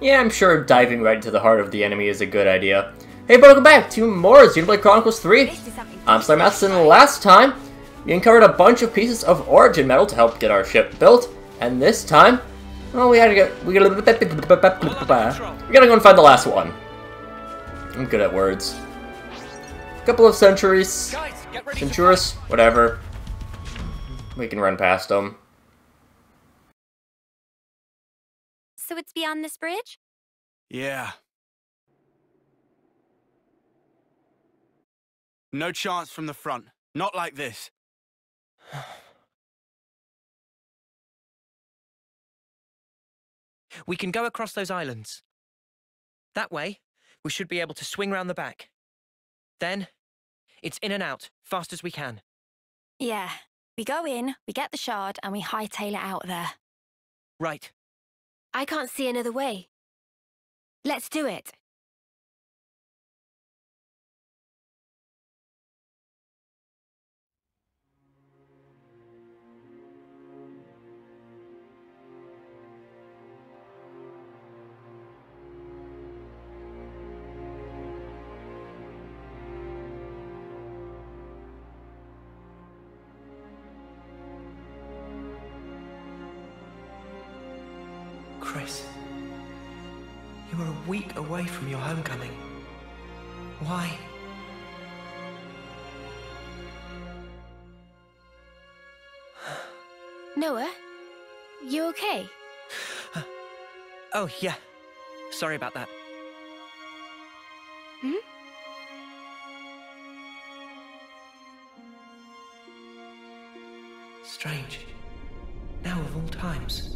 Yeah, I'm sure diving right into the heart of the enemy is a good idea. Hey, but welcome back to more Xenoblade Chronicles 3. I'm SlayerMathis, and last time we uncovered a bunch of pieces of origin metal to help get our ship built, and this time, well, we gotta go and find the last one. I'm good at words. Couple of centuries, centuries, whatever. We can run past them. So it's beyond this bridge? Yeah. No chance from the front. Not like this. We can go across those islands. That way, we should be able to swing round the back. Then, it's in and out, fast as we can. Yeah. We go in, we get the shard, and we hightail it out there. Right. I can't see another way. Let's do it. Chris, you were a week away from your homecoming. Why? Noah, you okay? Oh, yeah. Sorry about that. Hmm? Strange. Now of all times.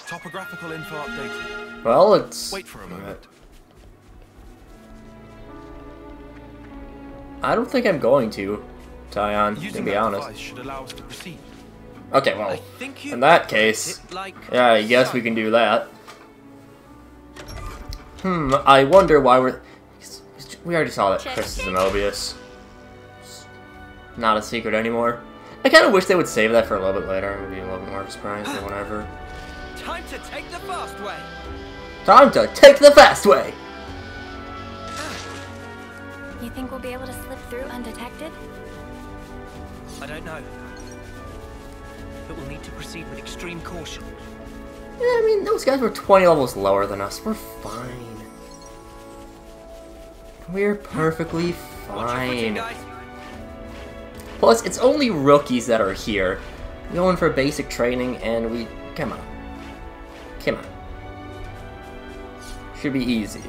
Topographical info updated. Well, it's... Wait for a moment. I don't think I'm going to, Tyon, to be honest. Should allow us to proceed. Okay, well, in that case, yeah, I guess we can do that. I wonder why we already saw that Chris is a Mobius. It's not a secret anymore. I kind of wish they would save that for a little bit later. It would be a little bit more of a surprise or whatever. Time to take the fast way! Time to take the fast way! You think we'll be able to slip through undetected? I don't know. But we'll need to proceed with extreme caution. Yeah, I mean, those guys were 20 levels lower than us. We're fine. We're perfectly fine. Plus, it's only rookies that are here. We're going for basic training, and we... Come on. Come on. Should be easy.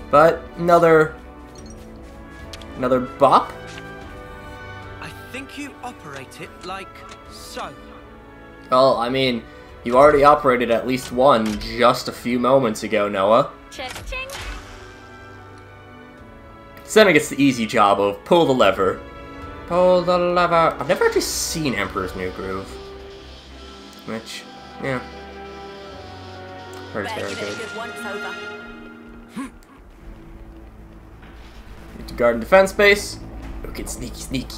But, another bop? I think you operate it like so. Well, I mean, you already operated at least one just a few moments ago, Noah. Cha-ching! Senna gets the easy job of pull the lever. Pull the lever. I've never actually seen Emperor's New Groove. Which, yeah. Heard it's very good. Need to guard and defense base. Go get sneaky, sneaky.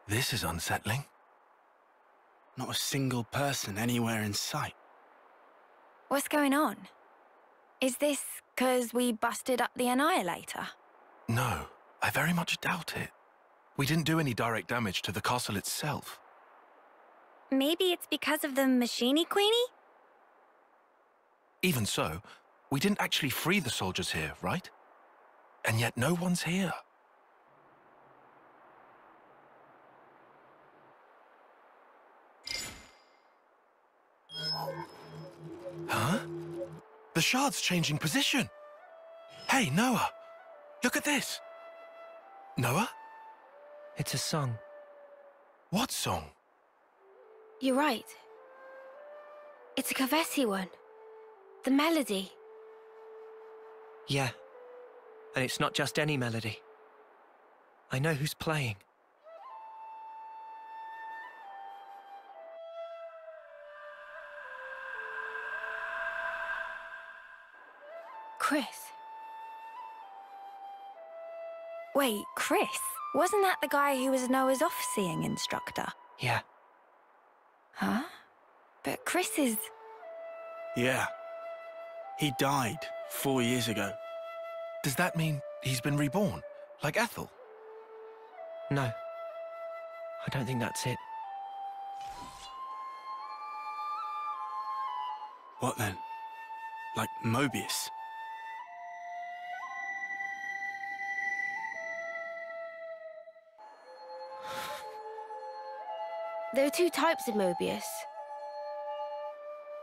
This is unsettling. Not a single person anywhere in sight. What's going on? Is this because we busted up the Annihilator? No, I very much doubt it. We didn't do any direct damage to the castle itself. Maybe it's because of the Machini Queenie? Even so, we didn't actually free the soldiers here, right? And yet no one's here. Huh? The shard's changing position. Hey, Noah, look at this. Noah? It's a song. What song? You're right. It's a Kavesi one. The melody. Yeah. And it's not just any melody. I know who's playing. Chris. Wait, Chris? Wasn't that the guy who was Noah's off-seeing instructor? Yeah. Huh? But Chris is... Yeah. He died 4 years ago. Does that mean he's been reborn, like Ethel? No. I don't think that's it. What then? Like Mobius? There are two types of Mobius.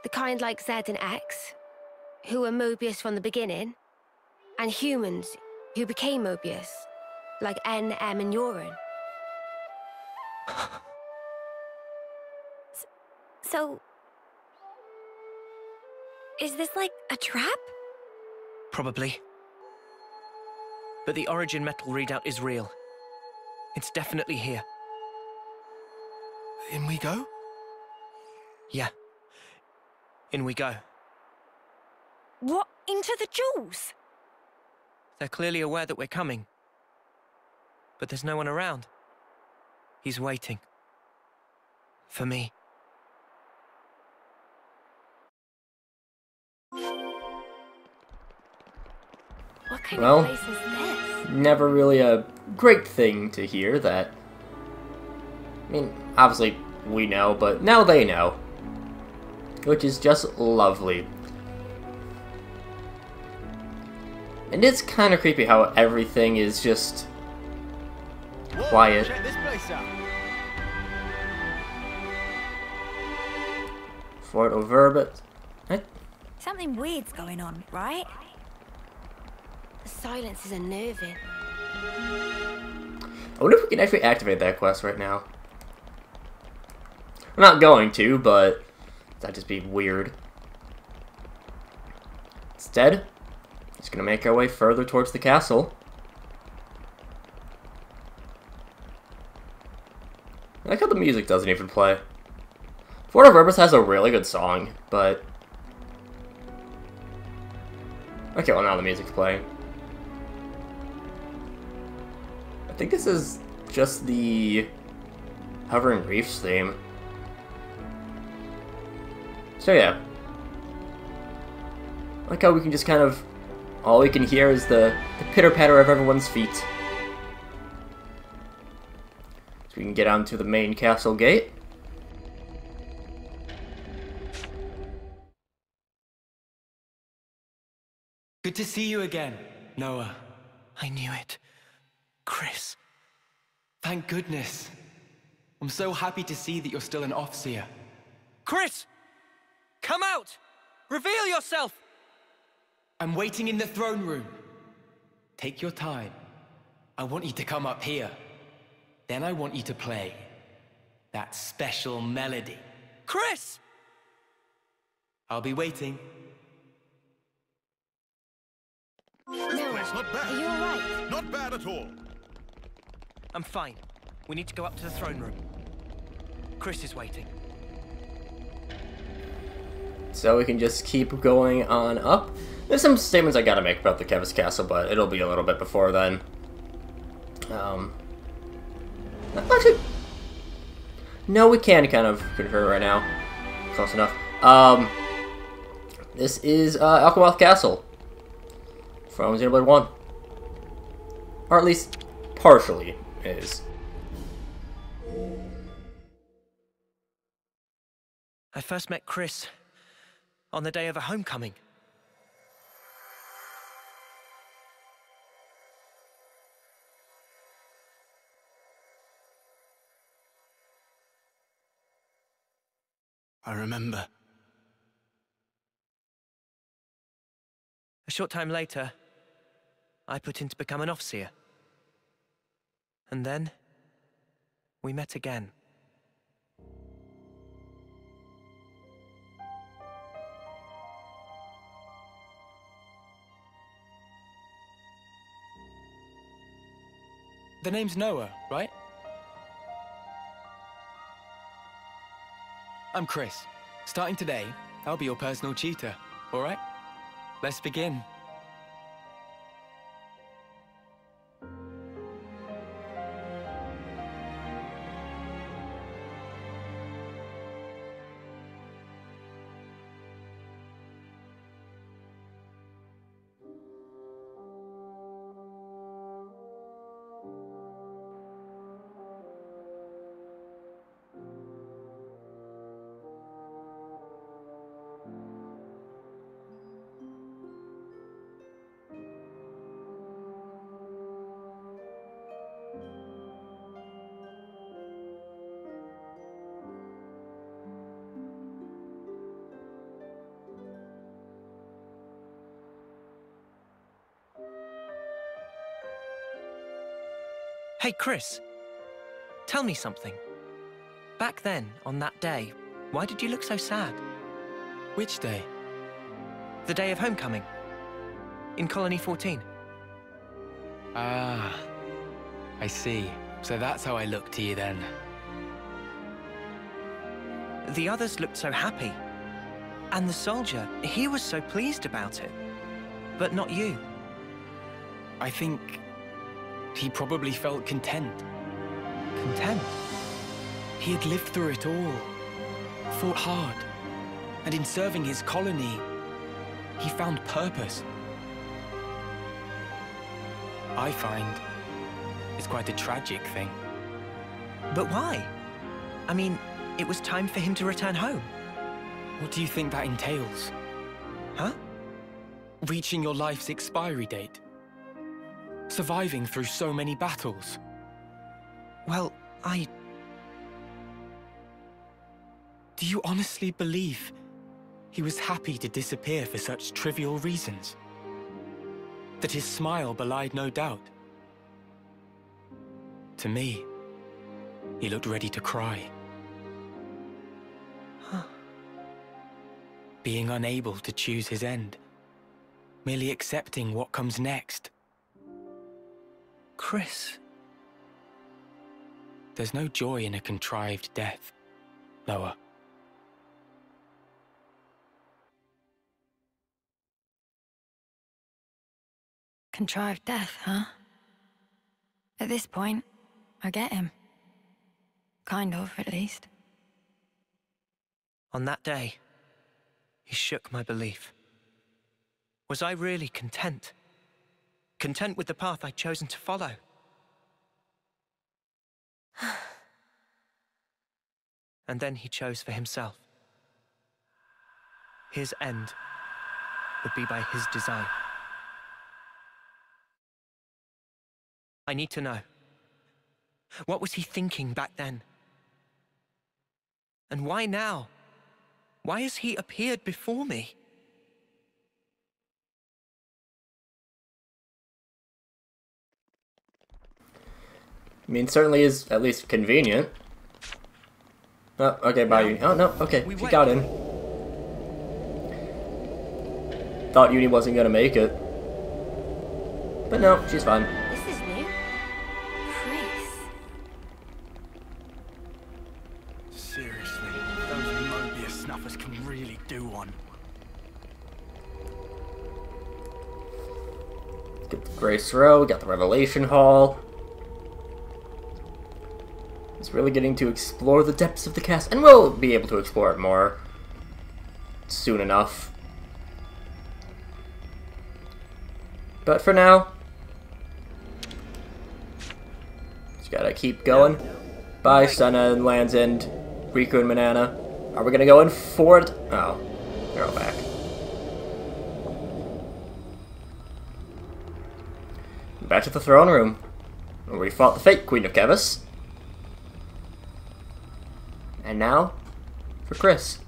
The kind like Z and X, who were Mobius from the beginning, and humans who became Mobius, like N, M, and Urine. So... is this like a trap? Probably. But the origin metal readout is real. It's definitely here. In we go? Yeah. In we go. What? Into the jewels? They're clearly aware that we're coming. But there's no one around. He's waiting. For me. What kind Well, of place is this? never really a great thing to hear that. I mean, obviously we know, but now they know. Which is just lovely. And it's kind of creepy how everything is just quiet. Check this place out. Fort Overbit. Something weird's going on, right? The silence is unnerving. I wonder if we can actually activate that quest right now. I'm not going to, but that'd just be weird. Instead, just gonna make our way further towards the castle. I like how the music doesn't even play. Fort of Rivers has a really good song, but... okay, well now the music's playing. I think this is just the Hovering Reefs theme. So yeah. I like how we can just kind of... all we can hear is the pitter-patter of everyone's feet. So we can get onto the main castle gate. Good to see you again, Noah. I knew it. Chris. Thank goodness. I'm so happy to see that you're still an Offseer. Chris! Come out! Reveal yourself! I'm waiting in the throne room. Take your time. I want you to come up here. Then I want you to play that special melody. Chris! I'll be waiting. Noah, Not bad. are you alright? Not bad at all. I'm fine. We need to go up to the throne room. Chris is waiting. So we can just keep going on up. There's some statements I gotta make about the Kevis Castle, but it'll be a little bit before then. Actually, no, we can kind of confirm right now. Close enough. This is Alcamoth Castle from Xenoblade 1. Or at least partially is. I first met Chris on the day of a homecoming. I remember. A short time later, I put in to become an Offseer. And then, we met again. The name's Noah, right? I'm Chris. Starting today, I'll be your personal tutor, all right? Let's begin. Hey, Chris. Tell me something. Back then, on that day, why did you look so sad? Which day? The day of homecoming. In Colony 14. Ah, I see. So that's how I look to you then. The others looked so happy. And the soldier, he was so pleased about it. But not you. I think he probably felt content. Content? He had lived through it all, fought hard, and in serving his colony, he found purpose. I find it's quite a tragic thing. But why? I mean, it was time for him to return home. What do you think that entails? Huh? Reaching your life's expiry date. Surviving through so many battles. Well, Do you honestly believe he was happy to disappear for such trivial reasons? That his smile belied no doubt? To me, he looked ready to cry. Being unable to choose his end. Merely accepting what comes next. Chris. There's no joy in a contrived death, Noah. Contrived death, huh? At this point, I get him. Kind of, at least. On that day, he shook my belief. Was I really content? Content with the path I'd chosen to follow? And then he chose for himself. His end would be by his design. I need to know. What was he thinking back then? And why now? Why has he appeared before me? I mean, certainly is at least convenient. Oh, okay, bye, Uni. Oh, no, okay, she got in. Thought Uni wasn't gonna make it. But no, she's fine. This is new. Chris. Seriously, those Mobius snuffers can really do one. Get the Grace Row, got the Revelation Hall. It's really getting to explore the depths of the cast, and we'll be able to explore it more soon enough. But for now, just gotta keep going. Bye, Senna and Land's End, Riku and Manana. Are we gonna go in for it? Oh, they're all back. Back to the throne room, where we fought the fake Queen of Kevis. And now, for Chris.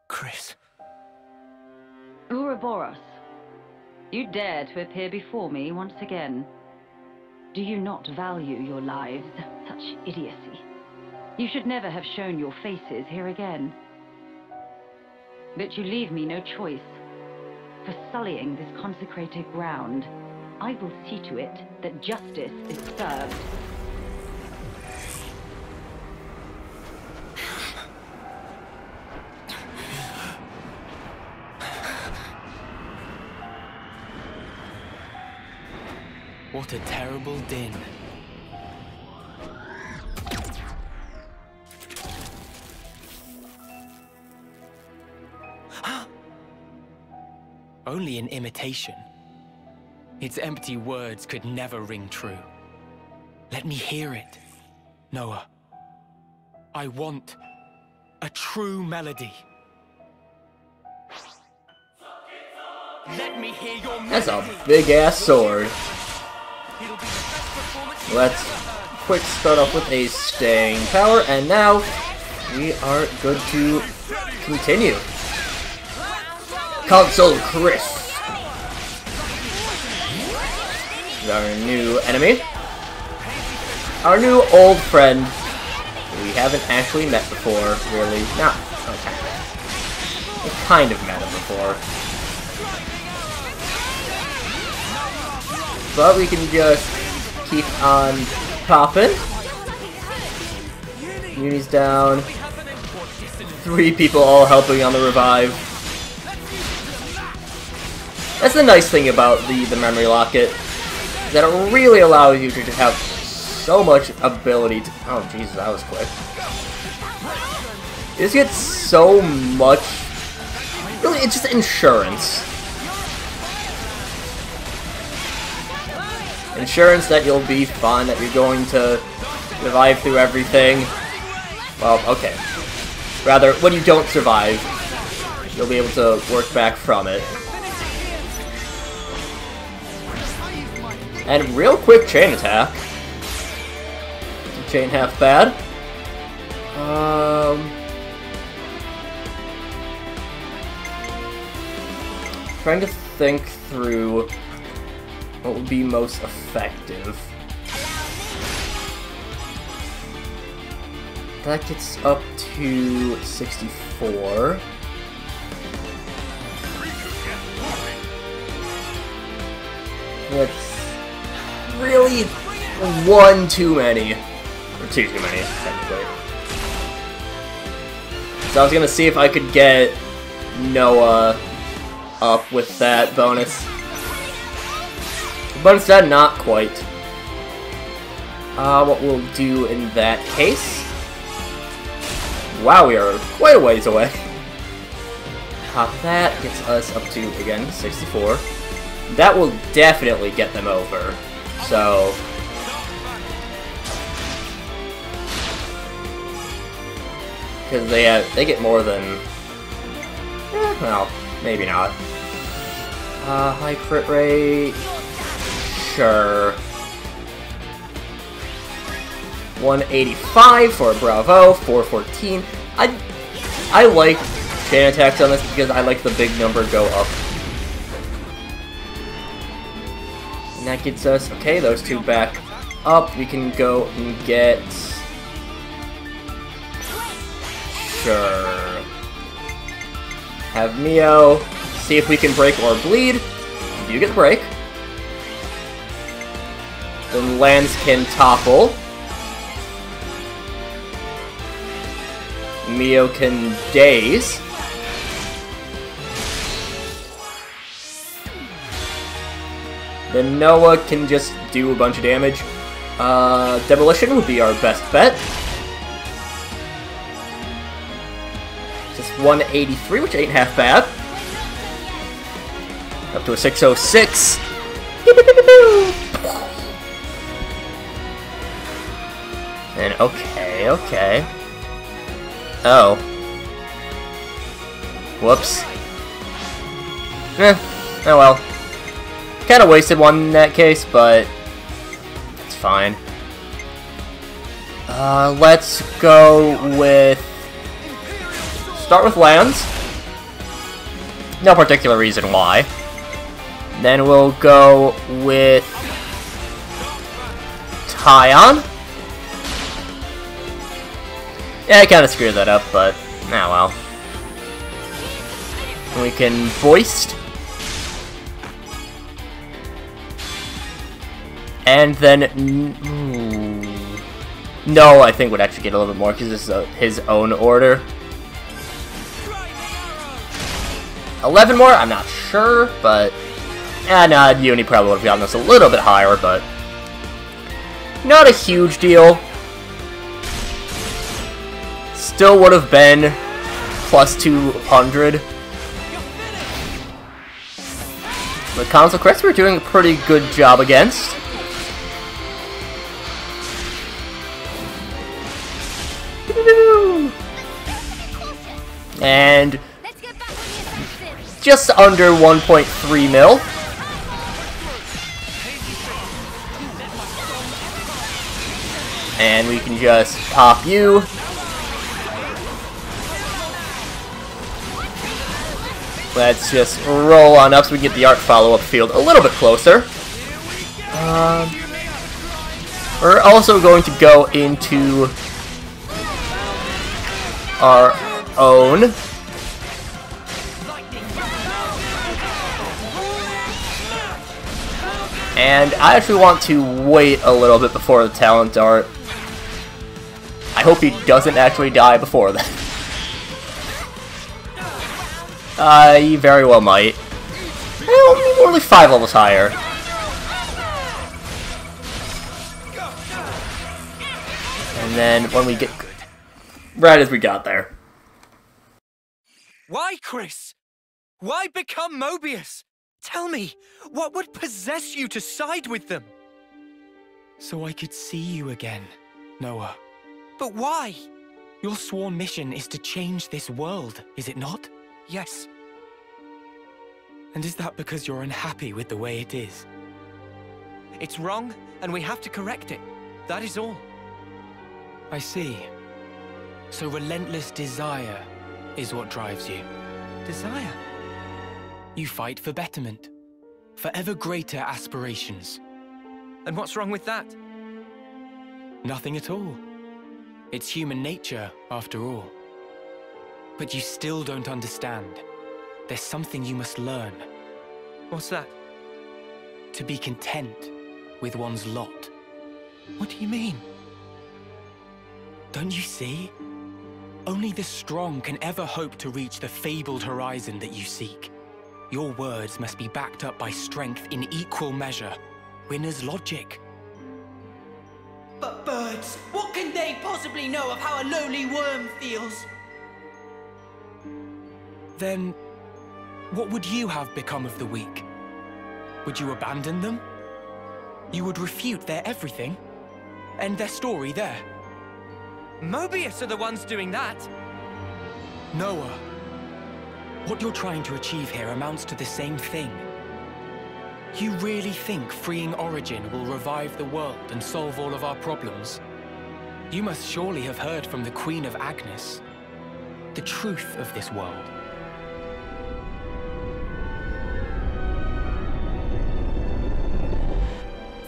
Chris. Ouroboros, you dare to appear before me once again. Do you not value your lives? Such idiocy. You should never have shown your faces here again. But you leave me no choice. For sullying this consecrated ground, I will see to it that justice is served. What a terrible din. Only an imitation. Its empty words could never ring true. Let me hear it, Noah. I want a true melody. Let me hear your melody. That's a big-ass sword. Let's quick start off with a staying power, and now we are good to continue. Console Chris. Our new enemy. Our new old friend. We haven't actually met before, really. Not okay. We kind of met him before. But we can just keep on popping. Uni's down. 3 people all helping on the revive. That's the nice thing about the memory locket, that it really allows you to just have so much ability to... Oh, Jesus, that was quick. You just get so much... Really, it's just insurance. Insurance that you'll be fine, that you're going to survive through everything. Well, okay. Rather, when you don't survive, you'll be able to work back from it. And real quick chain attack. Chain half bad. Trying to think through what would be most effective. That gets up to 64. That's really one too many. Or two too many, technically. So I was gonna see if I could get Noah up with that bonus. But instead, not quite. What we'll do in that case... Wow, we are quite a ways away. That gets us up to, again, 64. That will definitely get them over. So... Because they get more than... well, maybe not. High crit rate... Sure. 185 for Bravo, 414. I like chain attacks on this because I like the big number go up. And that gets us, okay, those two back up. We can go and get... Sure. Have Mio see if we can break or bleed. You get the break. Then Lance can topple. Mio can daze. Then Noah can just do a bunch of damage. Demolition would be our best bet. Just 183, which ain't half bad. Up to a 606. And okay. Oh. Whoops. Oh well. Kinda wasted one in that case, but it's fine. Let's go with... Start with lands. No particular reason why. Then we'll go with... Tyon. Yeah, I kinda screwed that up, but... well. And we can voiced. And then... No, I think would actually get a little bit more because this is his own order. 11 more? I'm not sure, but... nah, Uni probably would have gotten this a little bit higher, but... not a huge deal. Still would have been plus 200. The console crits we're doing a pretty good job against. And just under 1.3 mil. And we can just pop you. Let's just roll on up so we can get the art follow-up field a little bit closer. We're also going to go into our own. And I actually want to wait a little bit before the talent art. I hope he doesn't actually die before that. He very well might. Well, only 5 levels higher. And then when we get good, right as we got there. Why, Chris? Why become Mobius? Tell me, what would possess you to side with them? So I could see you again, Noah. But why? Your sworn mission is to change this world, is it not? Yes. And is that because you're unhappy with the way it is? It's wrong, and we have to correct it. That is all. I see. So relentless desire is what drives you. Desire? You fight for betterment, for ever greater aspirations. And what's wrong with that? Nothing at all. It's human nature, after all. But you still don't understand. There's something you must learn. What's that? To be content with one's lot. What do you mean? Don't you see? Only the strong can ever hope to reach the fabled horizon that you seek. Your words must be backed up by strength in equal measure. Winner's logic. But birds, what can they possibly know of how a lowly worm feels? Then, what would you have become of the weak? Would you abandon them? You would refute their everything? End their story there? Mobius are the ones doing that! Noah, what you're trying to achieve here amounts to the same thing. You really think freeing Origin will revive the world and solve all of our problems? You must surely have heard from the Queen of Agnes the truth of this world.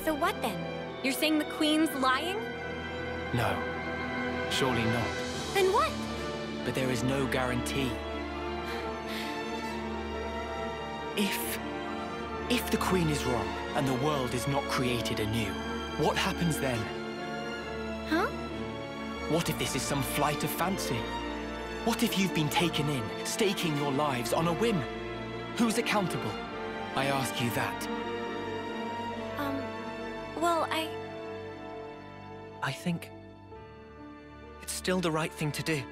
So what then? You're saying the Queen's lying? No, surely not. Then what? But there is no guarantee. If the Queen is wrong and the world is not created anew, what happens then? Huh? What if this is some flight of fancy? What if you've been taken in, staking your lives on a whim? Who's accountable? I ask you that. Well, I think it's still the right thing to do.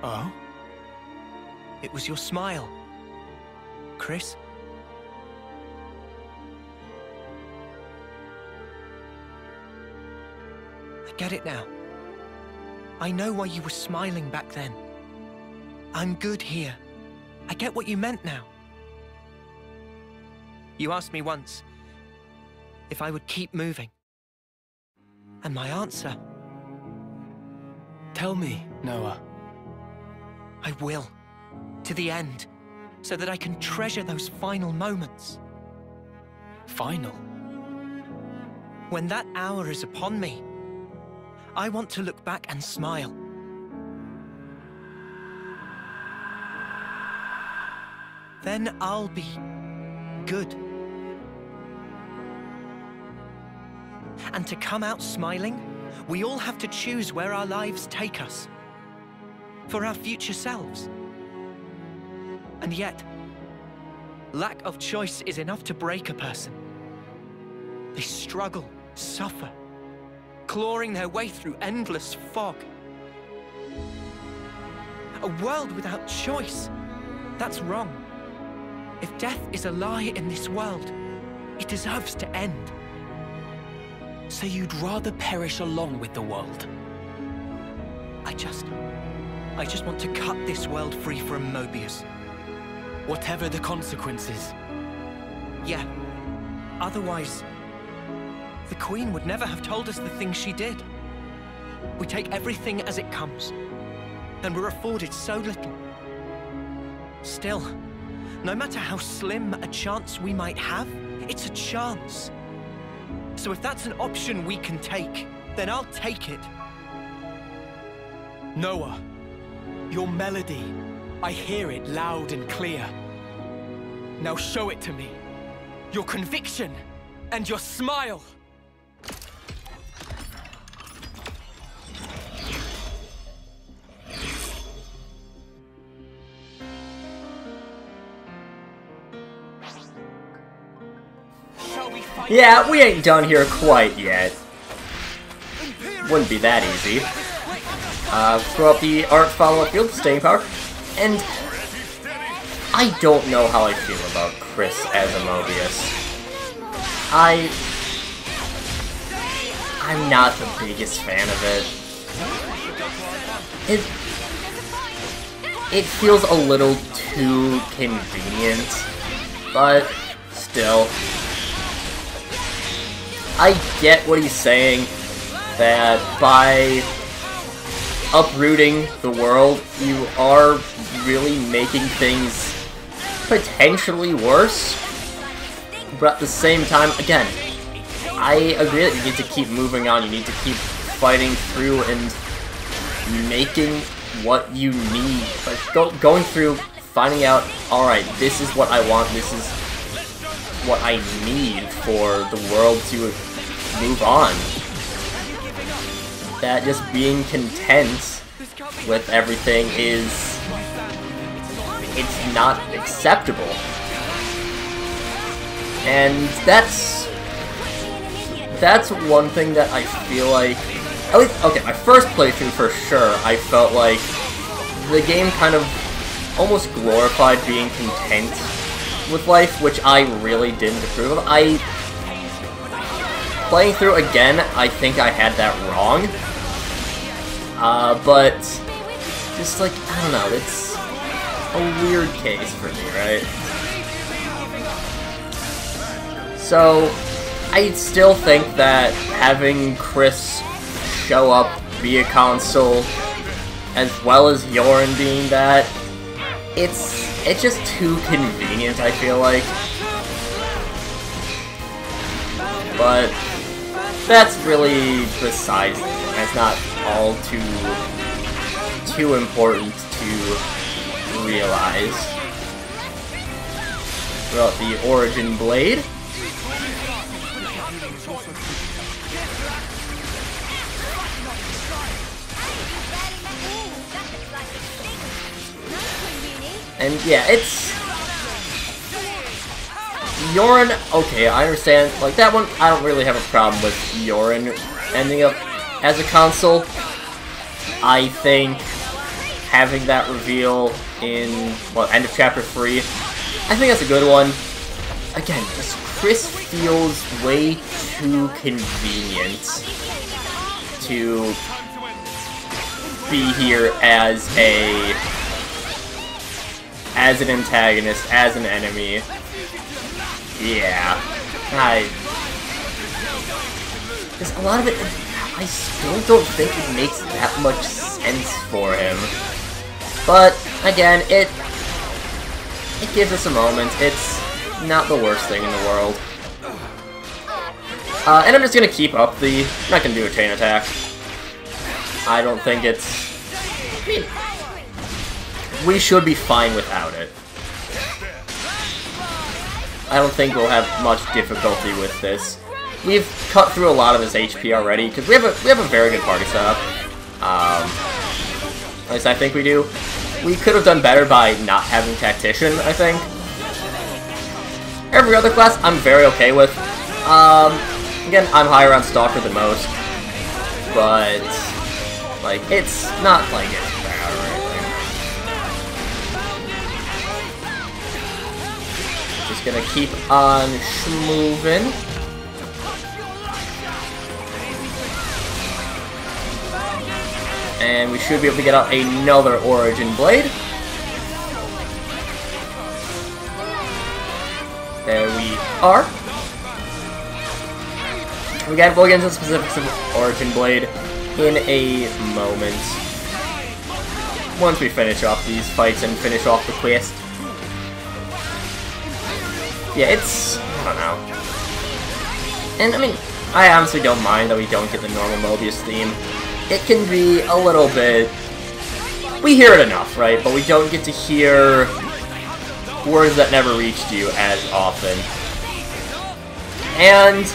Oh? It was your smile, Chris. I get it now. I know why you were smiling back then. I'm good here. I get what you meant now. You asked me once if I would keep moving. And my answer... Tell me, Noah. I will. To the end. So that I can treasure those final moments. Final? When that hour is upon me, I want to look back and smile. then I'll be good. And to come out smiling, we all have to choose where our lives take us. For our future selves. And yet, lack of choice is enough to break a person. They struggle, suffer, clawing their way through endless fog. A world without choice, that's wrong. If death is a lie in this world, it deserves to end. So you'd rather perish along with the world? I just want to cut this world free from Mobius. Whatever the consequences. Yeah. Otherwise, the Queen would never have told us the things she did. We take everything as it comes, and we're afforded so little. Still, no matter how slim a chance we might have, it's a chance. So if that's an option we can take, then I'll take it. Noah, your melody, I hear it loud and clear. Now show it to me. Your conviction and your smile. Yeah, we ain't done here quite yet. Wouldn't be that easy. Throw up the art follow-up field, staying power, and I don't know how I feel about Chris as a Mobius. I'm not the biggest fan of it. It feels a little too convenient, but still. I get what he's saying, that by uprooting the world, you are really making things potentially worse. But at the same time, again, I agree that you need to keep moving on, you need to keep fighting through and making what you need. Like, going through, finding out, alright, this is what I want, this is what I need for the world to move on. That just being content with everything it's not acceptable. And that's one thing that I feel like, at least, okay, my first playthrough for sure, I felt like the game kind of almost glorified being content with life, which I really didn't approve of. Playing through again, I think I had that wrong. But just like, I don't know, it's a weird case for me, right? So, I still think that having Chris show up via console, as well as Yorin being that, it's just too convenient, I feel like. But that's really besides, that's not all too important to realize. Throughout the Origin Blade. And yeah, it's Yorin, okay, I understand, like that one, I don't really have a problem with Yorin ending up as a console. I think having that reveal in, well, end of chapter 3, I think that's a good one. Again, this Chris feels way too convenient to be here as an antagonist, as an enemy. Yeah, because a lot of it, I still don't think it makes that much sense for him. But again, it gives us a moment. It's not the worst thing in the world. And I'm just gonna keep up I'm not gonna do a chain attack. I don't think it's, I mean, we should be fine without it. I don't think we'll have much difficulty with this. We've cut through a lot of his HP already, because we have a very good party setup. At least I think we do. We could have done better by not having Tactician, I think. Every other class, I'm very okay with. Again, I'm higher on Stalker than most. But, like, it's not like it's bad or anything. Just gonna keep on schmoving. And we should be able to get out another Origin Blade. There we are. We'll get into the specifics of Origin Blade in a moment. Once we finish off these fights and finish off the quest. Yeah, it's... I don't know. And, I mean, I honestly don't mind that we don't get the normal Mobius theme. It can be a little bit... We hear it enough, right? But we don't get to hear words that never reached you as often. And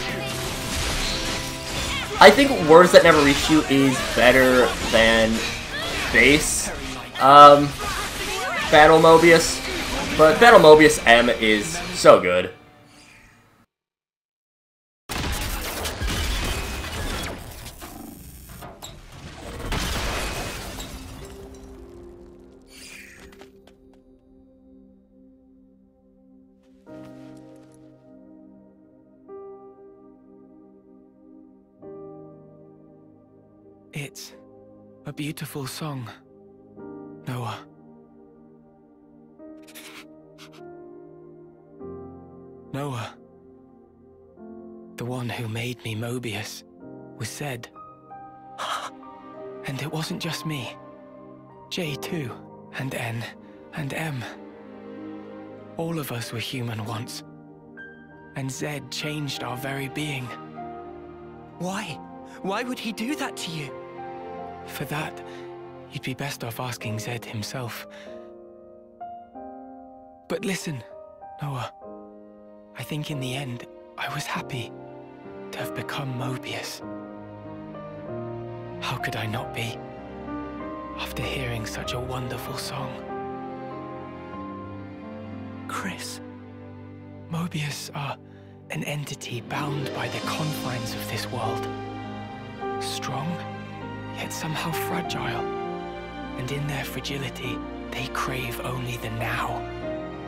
I think words that never reached you is better than base Battle Mobius. But Battle Mobius M is so good. It's a beautiful song, Noah. Noah, the one who made me Mobius, was said. And it wasn't just me. J too, and N, and M. All of us were human once. And Zed changed our very being. Why? Why would he do that to you? For that, you'd be best off asking Zed himself. But listen, Noah. I think in the end, I was happy to have become Mobius. How could I not be, after hearing such a wonderful song? Chris. Mobius are an entity bound by the confines of this world. Strong, yet somehow fragile. And in their fragility, they crave only the now,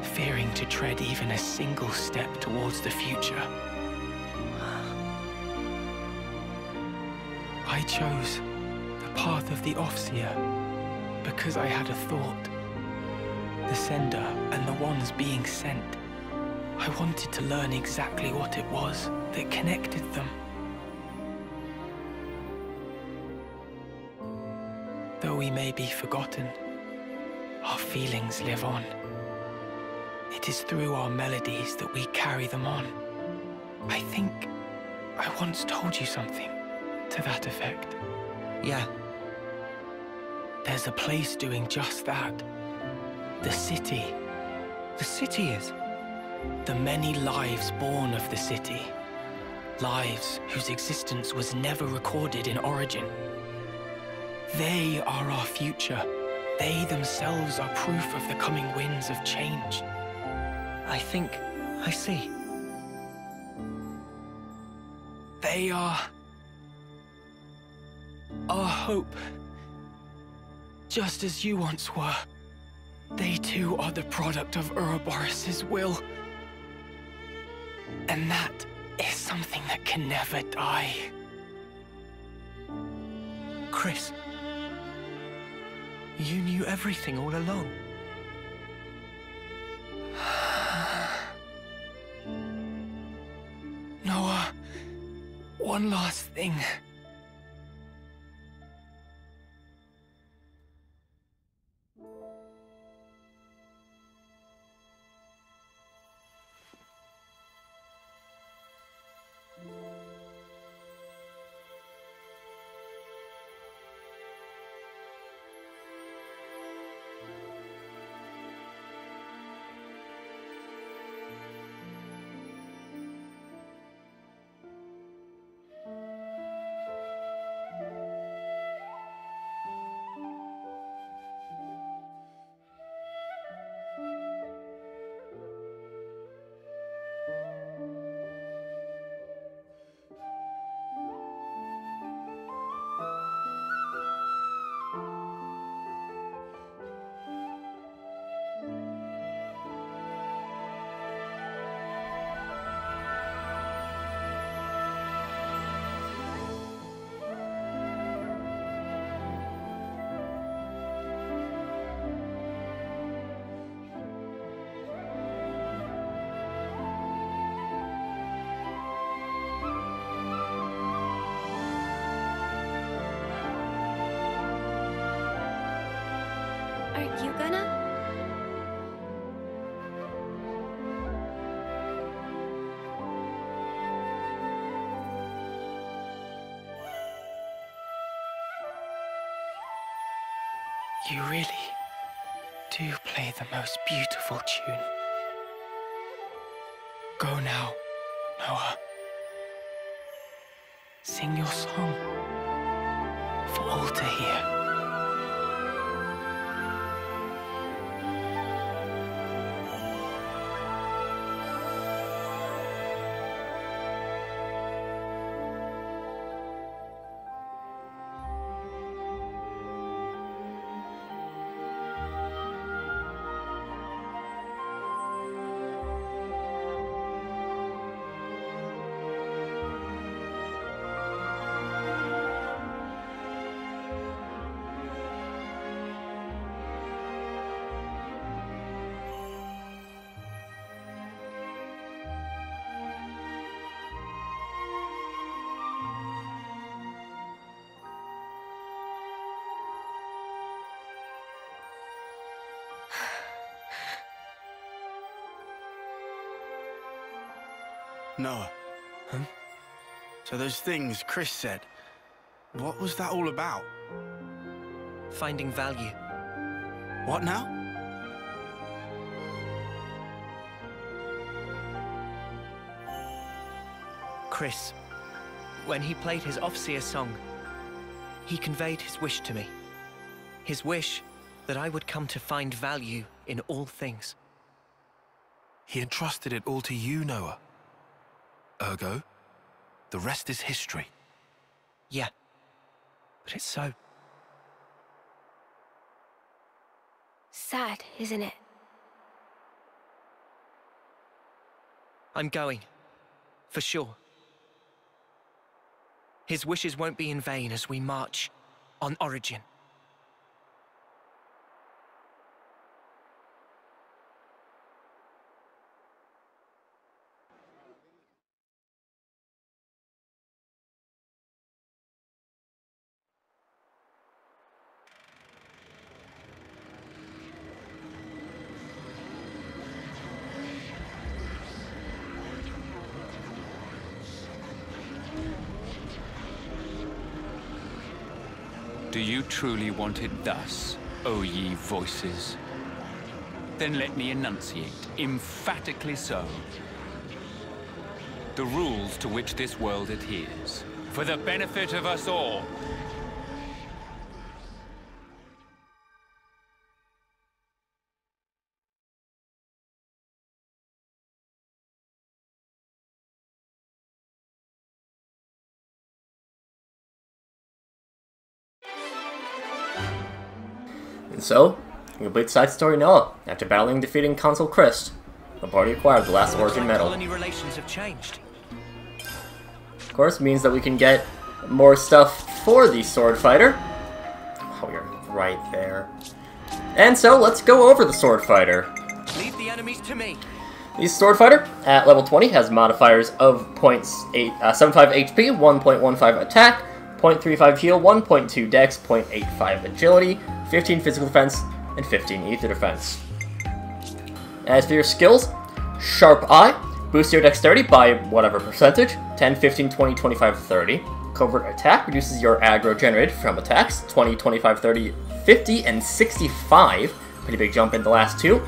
fearing to tread even a single step towards the future. I chose the path of the Offseer because I had a thought. The sender and the ones being sent. I wanted to learn exactly what it was that connected them. Though we may be forgotten, our feelings live on. It is through our melodies that we carry them on. I think I once told you something to that effect. Yeah. There's a place doing just that. The city. The city is? The many lives born of the city. Lives whose existence was never recorded in Origin. They are our future. They themselves are proof of the coming winds of change. I think I see. They are our hope. Just as you once were. They too are the product of Ouroboros' will. And that is something that can never die. Chris, you knew everything all along. Noah, one last thing. Aren't you gonna? You really do play the most beautiful tune. Go now, Noah. Sing your song for all to hear. Noah. Huh? So those things Chris said, what was that all about? Finding value. What now? Chris, when he played his Offseer song, he conveyed his wish to me. His wish that I would come to find value in all things. He entrusted it all to you, Noah. Ergo, the rest is history. Yeah, but it's so. Sad, isn't it? I'm going, for sure. His wishes won't be in vain as we march on Origin. Do you truly want it thus, O ye voices? Then let me enunciate, emphatically so, the rules to which this world adheres, for the benefit of us all. And so, you complete the side story Noah. After battling and defeating Consul Chris, the party acquired the last Origin medal. Colony relations have changed. Of course, means that we can get more stuff for the Sword Fighter. Oh, you're right there. And so, let's go over the Sword Fighter. Leave the enemies to me. The Sword Fighter, at level 20, has modifiers of 0.75 HP, 1.15 attack, 0.35 heal, 1.2 dex, 0.85 agility, 15 physical defense, and 15 ether defense. As for your skills, Sharp Eye, boosts your dexterity by whatever percentage, 10, 15, 20, 25, 30. Covert Attack reduces your aggro generated from attacks, 20, 25, 30, 50, and 65. Pretty big jump in the last two.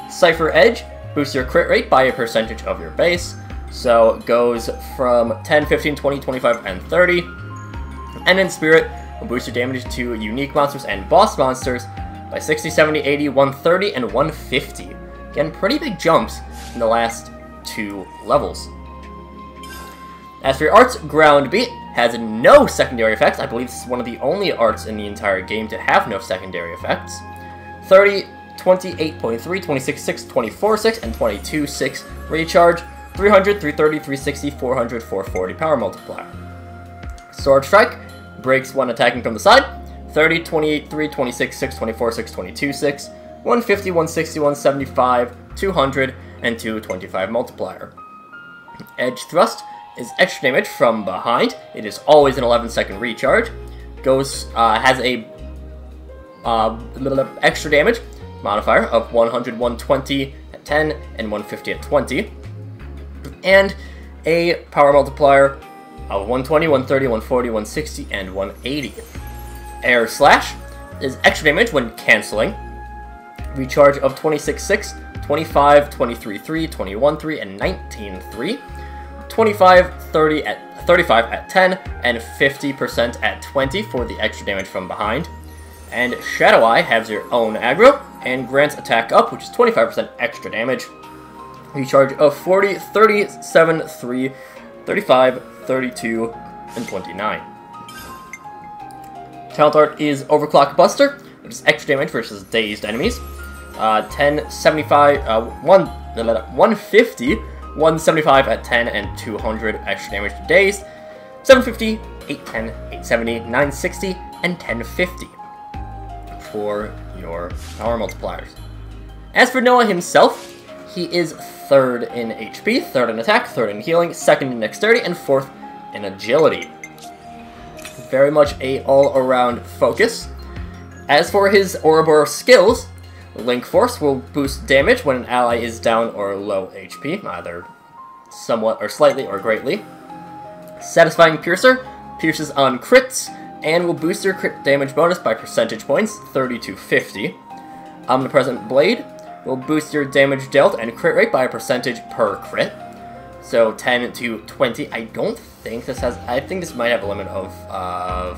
Cypher Edge boosts your crit rate by a percentage of your base, so it goes from 10, 15, 20, 25, and 30. And in Spirit, will boost your damage to unique monsters and boss monsters by 60, 70, 80, 130, and 150. Again, pretty big jumps in the last two levels. As for your arts, Ground Beat has no secondary effects. I believe this is one of the only arts in the entire game to have no secondary effects. 30, 28.3, 26.6, 24.6, and 22.6 recharge. 300, 330, 360, 400, 440 power multiplier. Sword Strike breaks when attacking from the side. 30, 28, 3, 26, 6, 24, 6, 22, 6, 150, 160, 175, 200, and 225 multiplier. Edge Thrust is extra damage from behind. It is always an 11-second recharge. Has a extra damage modifier of 100, 120 at 10, and 150 at 20. And a power multiplier of 120, 130, 140, 160, and 180. Air Slash is extra damage when canceling. Recharge of 26-6, 25, 23-3, 21-3, and 19-3. 25, 30 at 35 at 10, and 50% at 20 for the extra damage from behind. And Shadow Eye has your own aggro, and grants attack up, which is 25% extra damage. Recharge of 40, 37, 3, 35, 32, and 29. Talent art is Overclock Buster, which is extra damage versus dazed enemies. 10, 75, 150, 175 at 10, and 200 extra damage to dazed. 750, 810, 870, 960, and 1050 for your power multipliers. As for Noah himself, he is 3rd in HP, 3rd in attack, 3rd in healing, 2nd in dexterity, and 4th in agility. Very much a all-around focus. As for his Ouroboros skills, Link Force will boost damage when an ally is down or low HP, either somewhat or slightly or greatly. Satisfying Piercer pierces on crits and will boost your crit damage bonus by percentage points, 30 to 50. Omnipresent Blade will boost your damage dealt and crit rate by a percentage per crit. So 10 to 20. I don't think this has... I think this might have a limit of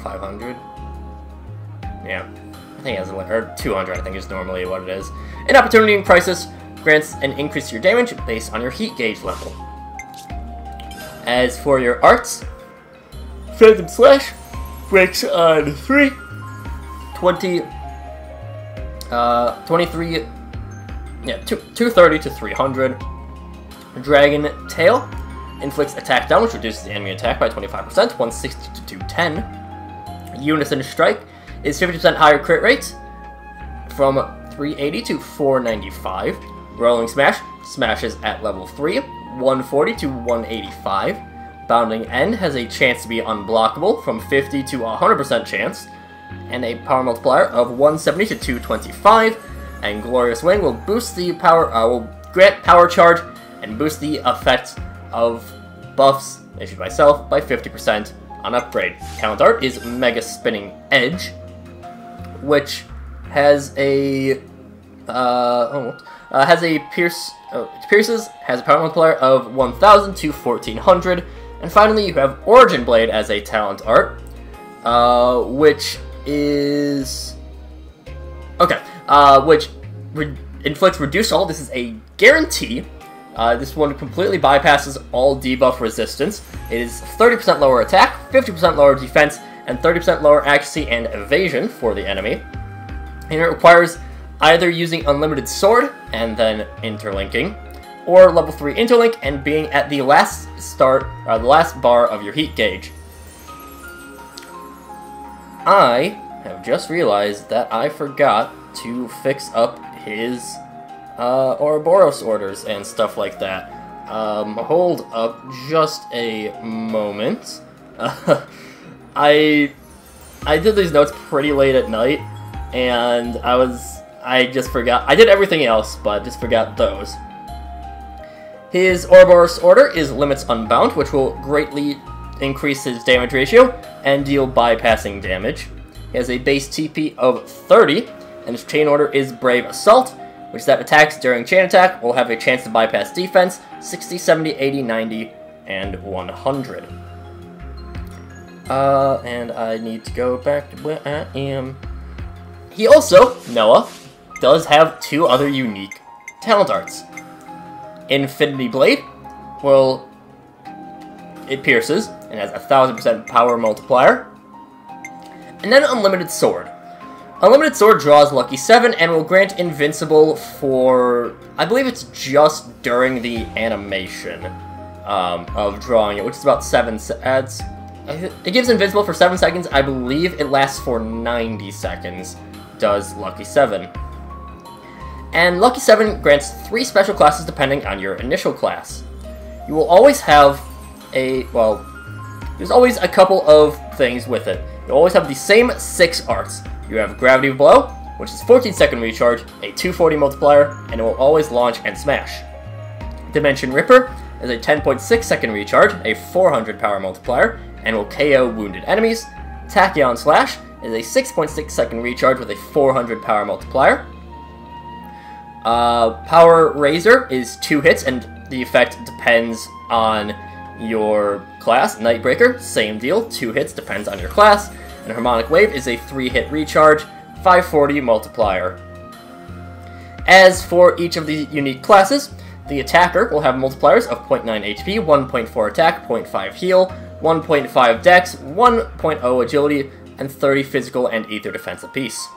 500. Yeah. I think it has a limit... Or 200, I think is normally what it is. An Opportunity in Crisis grants an increase to your damage based on your heat gauge level. As for your arts, Phantom Slash breaks on 3, 20, 23... Yeah, 230 to 300. Dragon Tail inflicts attack down, which reduces the enemy attack by 25%, 160 to 210. Unison Strike is 50% higher crit rate, from 380 to 495. Rolling Smash smashes at level 3, 140 to 185. Bounding End has a chance to be unblockable, from 50 to 100% chance, and a power multiplier of 170 to 225. And Glorious Wing will boost the power, will grant power charge and boost the effect of buffs issued by self by 50% on upgrade. Talent art is Mega Spinning Edge, which has a pierces, has a power multiplier of 1000 to 1400. And finally, you have Origin Blade as a talent art, which is which inflicts Reduce All. This is a guarantee. This one completely bypasses all debuff resistance. It is 30% lower attack, 50% lower defense, and 30% lower accuracy and evasion for the enemy. And it requires either using Unlimited Sword and then interlinking, or level 3 interlink and being at the last the last bar of your heat gauge. I have just realized that I forgot to fix up his Ouroboros orders and stuff like that. Hold up just a moment. I did these notes pretty late at night, and I just forgot. I did everything else, but just forgot those. His Ouroboros order is Limits Unbound, which will greatly increase his damage ratio and deal bypassing damage. He has a base TP of 30, and his chain order is Brave Assault, which is that attacks during chain attack will have a chance to bypass defense, 60, 70, 80, 90, and 100. And I need to go back to where I am. He also, Noah, does have 2 other unique talent arts. Infinity Blade, well, it pierces and has a 1000% power multiplier. And then Unlimited Sword. Unlimited Sword draws Lucky 7 and will grant Invincible for, I believe it's just during the animation of drawing it, which is about 7 seconds. It gives Invincible for 7 seconds. I believe it lasts for 90 seconds, does Lucky 7. And Lucky 7 grants 3 special classes depending on your initial class. You will always have there's always a couple of things with it. You'll always have the same 6 arts. You have Gravity Blow, which is 14-second recharge, a 240 multiplier, and it will always launch and smash. Dimension Ripper is a 10.6-second recharge, a 400 power multiplier, and will KO wounded enemies. Tachyon Slash is a 6.6-second recharge with a 400 power multiplier. Power Razor is 2 hits, and the effect depends on your class. Nightbreaker, same deal, 2 hits, depends on your class. And Harmonic Wave is a 3-hit recharge, 540 multiplier. As for each of the unique classes, the attacker will have multipliers of 0.9 HP, 1.4 attack, 0.5 heal, 1.5 dex, 1.0 agility, and 30 physical and ether defense apiece.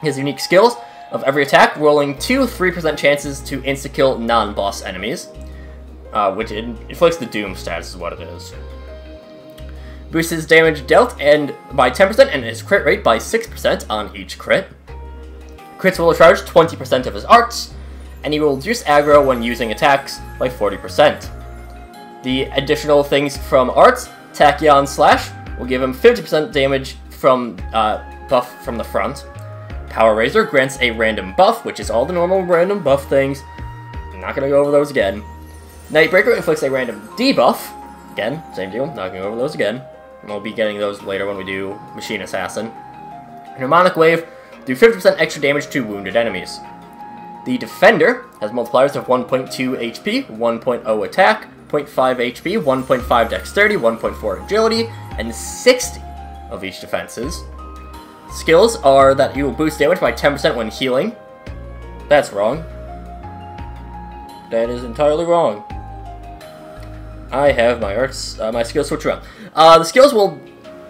His unique skills of every attack, rolling 2 3% chances to insta-kill non-boss enemies, which inflicts the Doom status is what it is. Boosts his damage dealt by 10% and his crit rate by 6% on each crit. Crits will charge 20% of his arts, and he will reduce aggro when using attacks by 40%. The additional things from arts, Tachyon Slash will give him 50% damage from buff from the front. Power Razor grants a random buff, which is all the normal random buff things. I'm not going to go over those again. Nightbreaker inflicts a random debuff. Again, same deal, not going to go over those again. And we'll be getting those later when we do Machine Assassin. And Harmonic Wave do 50% extra damage to wounded enemies. The Defender has multipliers of 1.2 HP, 1.0 attack, 0.5 HP, 1.5 dexterity, 1.4 agility, and 60 of each defenses. Skills are that you will boost damage by 10% when healing. That's wrong. That is entirely wrong. I have my arts, my skills switched around. The skills will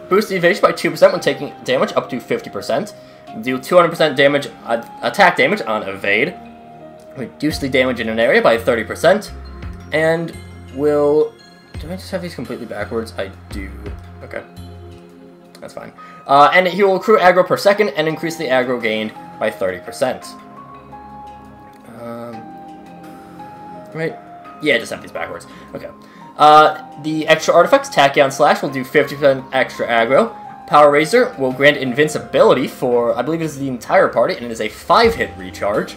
boost the evasion by 2% when taking damage up to 50%. Do 200% damage, attack damage on evade. Reduce the damage in an area by 30%. And will... Do I just have these completely backwards? I do. Okay. That's fine. And he will accrue aggro per second and increase the aggro gained by 30%. Right? Yeah, just have these backwards. Okay. The extra artifacts, Tachyon Slash, will do 50% extra aggro. Power Razor will grant invincibility for, I believe it is the entire party, and it is a 5-hit recharge.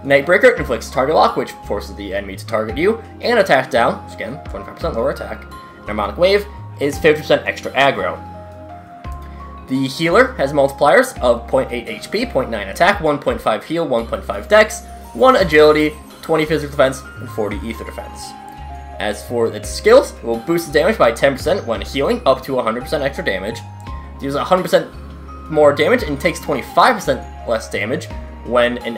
Nightbreaker inflicts target lock, which forces the enemy to target you, and attack down, which again, 25% lower attack. And Harmonic Wave is 50% extra aggro. The Healer has multipliers of 0.8 HP, 0.9 attack, 1.5 heal, 1.5 dex, 1 agility, 20 physical defense, and 40 ether defense. As for its skills, it will boost the damage by 10% when healing, up to 100% extra damage. It deals 100% more damage and takes 25% less damage when an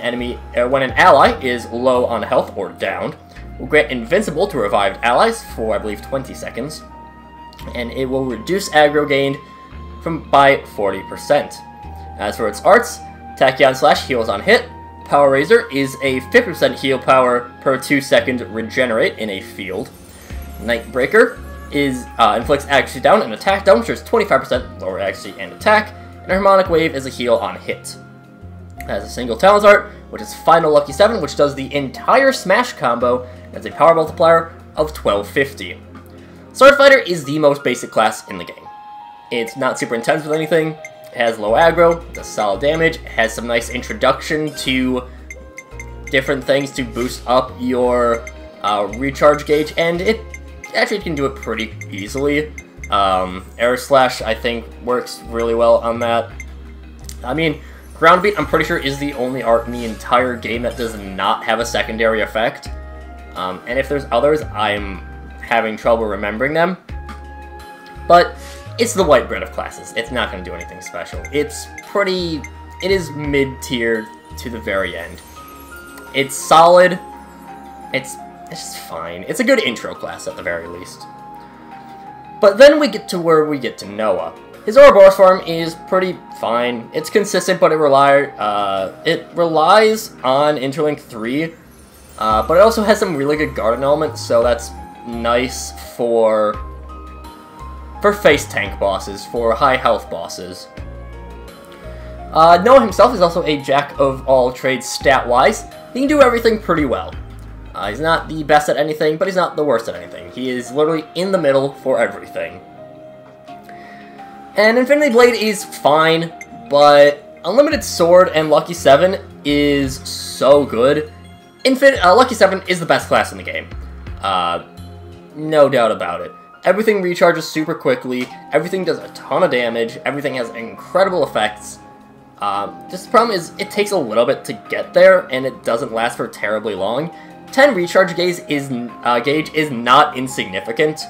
ally is low on health or downed. It will grant invincible to revived allies for, I believe, 20 seconds. And it will reduce aggro gained by 40%. As for its arts, Tachyon Slash heals on hit. Power Razor is a 50% heal power per 2-second regenerate in a field. Nightbreaker inflicts accuracy down and attack down, which is 25% lower accuracy and attack. And Harmonic Wave is a heal on hit. It has a single talent art, which is Final Lucky 7, which does the entire smash combo and has a power multiplier of 1250. Swordfighter is the most basic class in the game. It's not super intense with anything. It has low aggro, does solid damage, it has some nice introduction to different things to boost up your recharge gauge, and it actually can do it pretty easily. Air Slash, I think, works really well on that. I mean, Ground Beat, I'm pretty sure, is the only art in the entire game that does not have a secondary effect. And if there's others, I'm having trouble remembering them. But it's the white bread of classes. It's not going to do anything special. It is mid-tier to the very end. It's solid. It's just fine. It's a good intro class at the very least. But then we get to where we get to Noah. His Ouroboros form is pretty fine. It's consistent, but it relies on Interlink 3. But it also has some really good garden elements, so that's nice for face tank bosses, for high health bosses. Noah himself is also a jack of all trades stat-wise. He can do everything pretty well. He's not the best at anything, but he's not the worst at anything. He is literally in the middle for everything. And Infinity Blade is fine. but Unlimited Sword and Lucky 7 is so good. Lucky 7 is the best class in the game. No doubt about it. Everything recharges super quickly, everything does a ton of damage, everything has incredible effects. Just the problem is, it takes a little bit to get there, and it doesn't last for terribly long. 10 recharge gauge is not insignificant,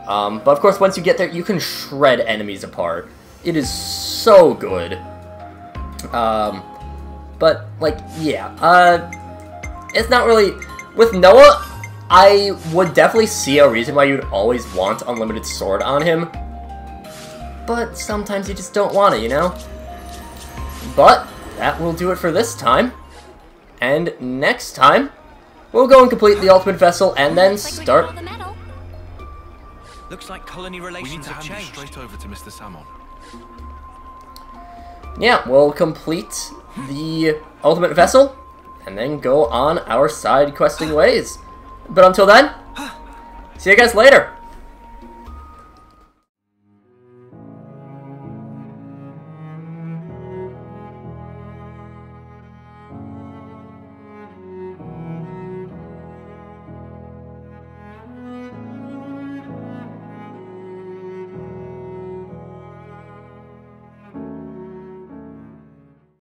but of course once you get there, you can shred enemies apart. It is so good. But, like, yeah, it's not really... With Noah, I would definitely see a reason why you'd always want Unlimited Sword on him, but sometimes you just don't want it, you know? But that will do it for this time, and next time, we'll go and complete the Ultimate Vessel and then start... Looks like colony relations have changed. We need to hand you straight over to Mr. Salmon. Yeah, we'll complete the Ultimate Vessel, and then go on our side questing ways. But until then, see you guys later!